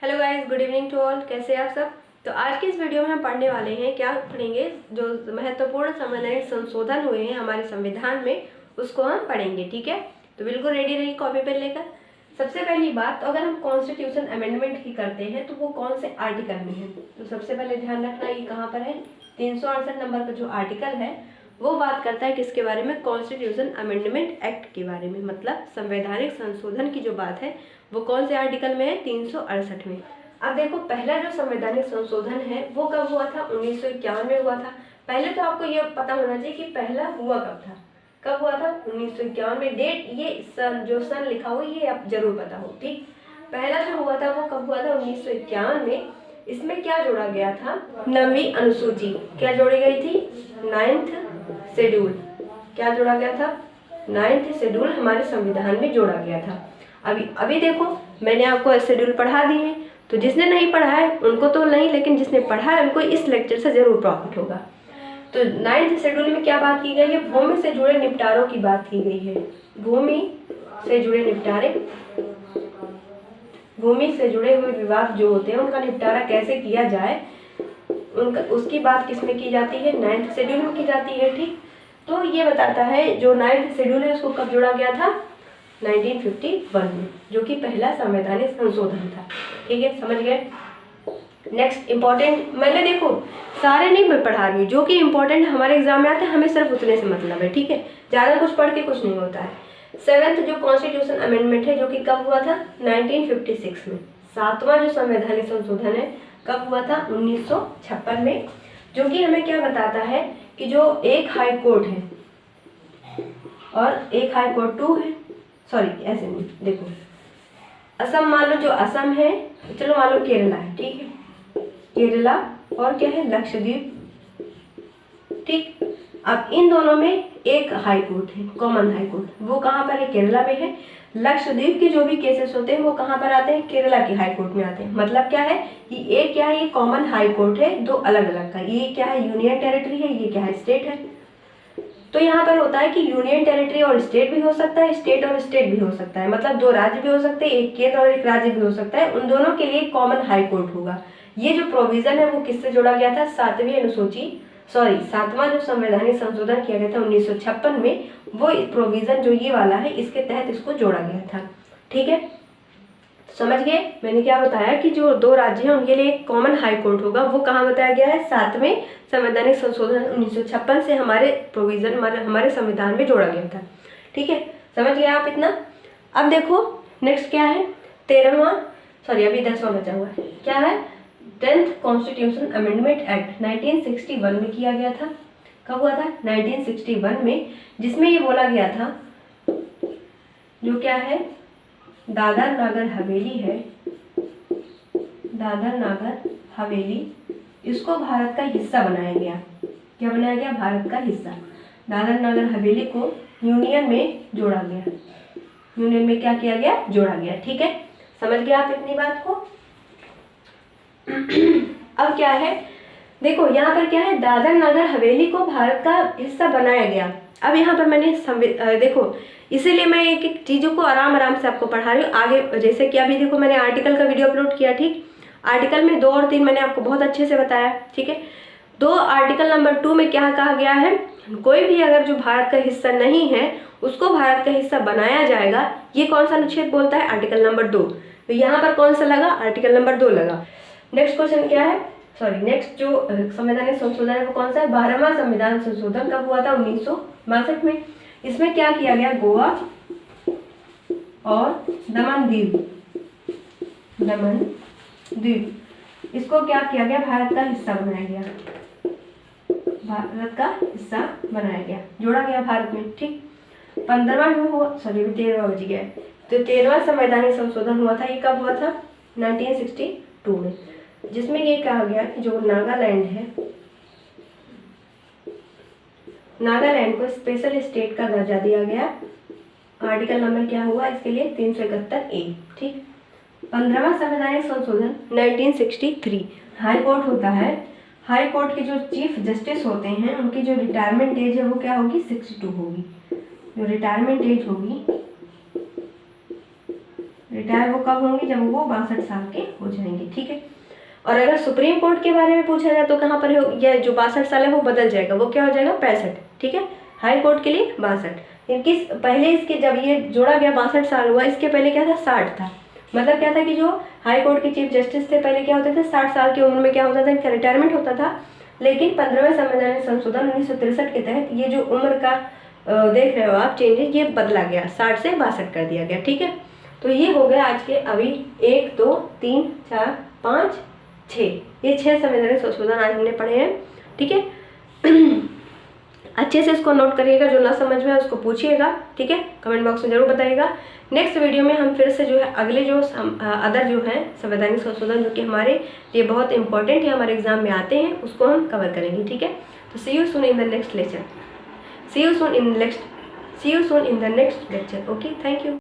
Hello guys, good evening to all. कैसे हैं आप सब। तो आज की इस वीडियो में हम पढ़ने वाले हैं, क्या पढ़ेंगे, जो महत्वपूर्ण संवैधानिक संशोधन हुए हैं हमारे संविधान में, उसको हम पढ़ेंगे। ठीक है, तो बिल्कुल रेडी रहिए कॉपी पेन लेकर। सबसे पहली बात, तो अगर हम कॉन्स्टिट्यूशन अमेंडमेंट की करते हैं तो वो कौन से आर्टिकल में है, तो सबसे पहले ध्यान रखना ये कहाँ पर है। 368 नंबर का जो आर्टिकल है वो बात करता है किसके बारे में, कॉन्स्टिट्यूशन अमेंडमेंट एक्ट के बारे में, मतलब संवैधानिक संशोधन की जो बात है वो कौन से आर्टिकल में है, 368 में। अब देखो, पहला जो संवैधानिक संशोधन है वो कब हुआ था, 1951 में हुआ था। पहले तो आपको ये पता होना चाहिए कि पहला हुआ कब था, कब हुआ था, 1951 में। डेट ये सन, जो सन लिखा हो ये आप जरूर पता हो। ठीक, पहला जो हुआ था वो कब हुआ था, 1951 में। इसमें क्या जोड़ा गया था, 9वीं अनुसूची। क्या जोड़ी गई थी, 9th शेड्यूल। क्या जोड़ा गया था, 9th शेड्यूल हमारे संविधान में जोड़ा गया था। अभी देखो, मैंने आपको शेड्यूल पढ़ा दिए हैं, तो जिसने नहीं पढ़ा है उनको तो नहीं, लेकिन जिसने पढ़ा है उनको इस लेक्चर से जरूर प्रॉफिट होगा। तो 9th शेड्यूल में क्या बात की गई है, भूमि से जुड़े निपटारों की बात की गई है। भूमि से जुड़े निपटारे, भूमि से जुड़े हुए विवाद जो होते हैं उनका निपटारा कैसे किया जाए, उनका उसकी बात किसमें की जाती है, 9th शेड्यूल में की जाती है। ठीक, तो ये बताता है जो 9th शेड्यूल है उसको कब जोड़ा गया था, 1951 में, जो कि पहला संवैधानिक संशोधन था। ठीक है, समझ गए। नेक्स्ट इंपॉर्टेंट, मैंने देखो सारे नहीं मैं पढ़ा रही हूँ, जो कि इंपॉर्टेंट हमारे एग्जाम में आते हैं हमें सिर्फ उतने से मतलब है। ठीक है, ज़्यादा कुछ पढ़ के कुछ नहीं होता है। 7th जो कॉन्स्टिट्यूशन अमेंडमेंट है, जो कि कब हुआ था, 1956 में। 7वां जो संवैधानिक संशोधन है कब हुआ था, 1956 में, जो कि हमें क्या बताता है कि जो एक हाई कोर्ट है और एक हाई कोर्ट 2 है, सॉरी ऐसे नहीं, देखो असम, मान लो जो असम है, चलो मान लो केरला है, ठीक है, केरला और क्या है, लक्षद्वीप। ठीक, अब इन दोनों में एक हाई कोर्ट है, कॉमन हाई कोर्ट, वो कहाँ पर है, केरला में है। लक्षद्वीप के जो भी केसेस होते हैं वो कहाँ पर आते हैं, केरला की हाई कोर्ट में आते हैं। मतलब क्या है कि एक क्या है, ये कॉमन हाई कोर्ट है दो अलग अलग का, ये क्या है, यूनियन टेरिटरी है, ये क्या है, स्टेट है। तो यहाँ पर होता है कि यूनियन टेरिटरी और स्टेट भी हो सकता है, स्टेट और स्टेट भी हो सकता है, मतलब दो राज्य भी हो सकते हैं, एक केंद्र और एक राज्य भी हो सकता है। उन दोनों के लिए कॉमन हाई कोर्ट होगा। ये जो प्रोविजन है वो किससे जोड़ा गया था, 7वीं अनुसूची, सॉरी 7वां जो संवैधानिक संशोधन किया गया था 1956 में, वो प्रोविजन जो ये वाला है इसके तहत इसको जोड़ा गया था। ठीक है, समझ गए। मैंने क्या बताया कि जो दो राज्य हैं उनके लिए एक कॉमन हाई कोर्ट होगा, वो कहाँ बताया गया है, 7वें संवैधानिक संशोधन 1956 से हमारे प्रोविजन हमारे संविधान में जोड़ा गया था। ठीक है, समझ गए आप इतना। अब देखो नेक्स्ट क्या है, 13वां, सॉरी अभी 10वां बचा हुआ है, क्या है, 10th कॉन्स्टिट्यूशन अमेंडमेंट एक्ट 1961 में किया गया था। कब हुआ था, 1961 में, जिसमें ये बोला गया था जो क्या है, दादर नागर हवेली है, दादर नागर हवेली, इसको भारत का हिस्सा बनाया गया। क्या बनाया गया, भारत का हिस्सा। दादर नागर हवेली को यूनियन में जोड़ा गया, यूनियन में क्या किया गया, जोड़ा गया। ठीक है, समझ गया आप इतनी बात को। अब क्या है, देखो यहाँ पर क्या है, दादर नागर हवेली को भारत का हिस्सा बनाया गया। अब यहाँ पर मैंने देखो, इसीलिए मैं एक एक चीज़ों को आराम आराम से आपको पढ़ा रही हूँ आगे। जैसे कि अभी देखो मैंने आर्टिकल का वीडियो अपलोड किया, ठीक, आर्टिकल में 2 और 3 मैंने आपको बहुत अच्छे से बताया। ठीक है, 2 आर्टिकल नंबर 2 में क्या कहा गया है, कोई भी अगर जो भारत का हिस्सा नहीं है उसको भारत का हिस्सा बनाया जाएगा। ये कौन सा अनुच्छेद बोलता है, आर्टिकल नंबर 2। तो यहाँ पर कौन सा लगा, आर्टिकल नंबर 2 लगा। नेक्स्ट क्वेश्चन क्या है, सॉरी नेक्स्ट जो संवैधानिक संशोधन है वो कौन सा है, 12वां संविधान संशोधन कब हुआ था, 1962 में। इसमें क्या किया गया, गोवा और दमन द्वीप, इसको क्या किया गया, भारत का हिस्सा बनाया गया, भारत का हिस्सा बनाया गया, जोड़ा गया भारत में। ठीक, 15वां जो हुआ, सॉरी 13वां बच गया, तो 13वां संवैधानिक संशोधन हुआ था, ये कब हुआ था, 1962 में, जिसमें ये कहा गया कि जो नागालैंड है, नागालैंड को स्पेशल स्टेट का दर्जा दिया गया। आर्टिकल नंबर क्या हुआ इसके लिए, 371A। ठीक, 15वां संवैधानिक संशोधन 1963, हाई कोर्ट होता है, हाई कोर्ट के जो चीफ जस्टिस होते हैं उनकी जो रिटायरमेंट एज है वो क्या होगी, 62 होगी। जो रिटायरमेंट एज होगी, रिटायर वो कब होंगे, जब वो 62 साल के हो जाएंगे। और अगर सुप्रीम कोर्ट के बारे में पूछा जाए तो कहाँ पर है, यह जो 62 साल है वो बदल जाएगा, वो क्या हो जाएगा 65, ठीक है। हाई कोर्ट के लिए 62, इनकी पहले इसके जब ये जोड़ा गया 62 साल हुआ, इसके पहले क्या था 60 था। मतलब क्या था कि जो हाई कोर्ट के चीफ जस्टिस थे पहले क्या होते थे 60 साल की उम्र में क्या होता था, इनका रिटायरमेंट होता था। लेकिन 15वें संवैधानिक संशोधन 1963 के तहत ये जो उम्र का देख रहे हो आप चेंजेस, ये बदला गया, 60 से 62 कर दिया गया, ठीक है। तो ये हो गया आज के अभी 1 2 3 4 5 6, ये 6 संवैधानिक संशोधन आज हमने पढ़े हैं, ठीक है। अच्छे से इसको नोट करिएगा, जो ना समझ में है उसको पूछिएगा, ठीक है, कमेंट बॉक्स में जरूर बताइएगा। नेक्स्ट वीडियो में हम फिर से जो है अगले जो अदर जो है संवैधानिक संशोधन जो कि हमारे लिए बहुत इंपॉर्टेंट है, हमारे एग्जाम में आते हैं, उसको हम कवर करेंगे, ठीक है। तो see you soon in the next lecture, see you soon in the next lecture, okay, thank you.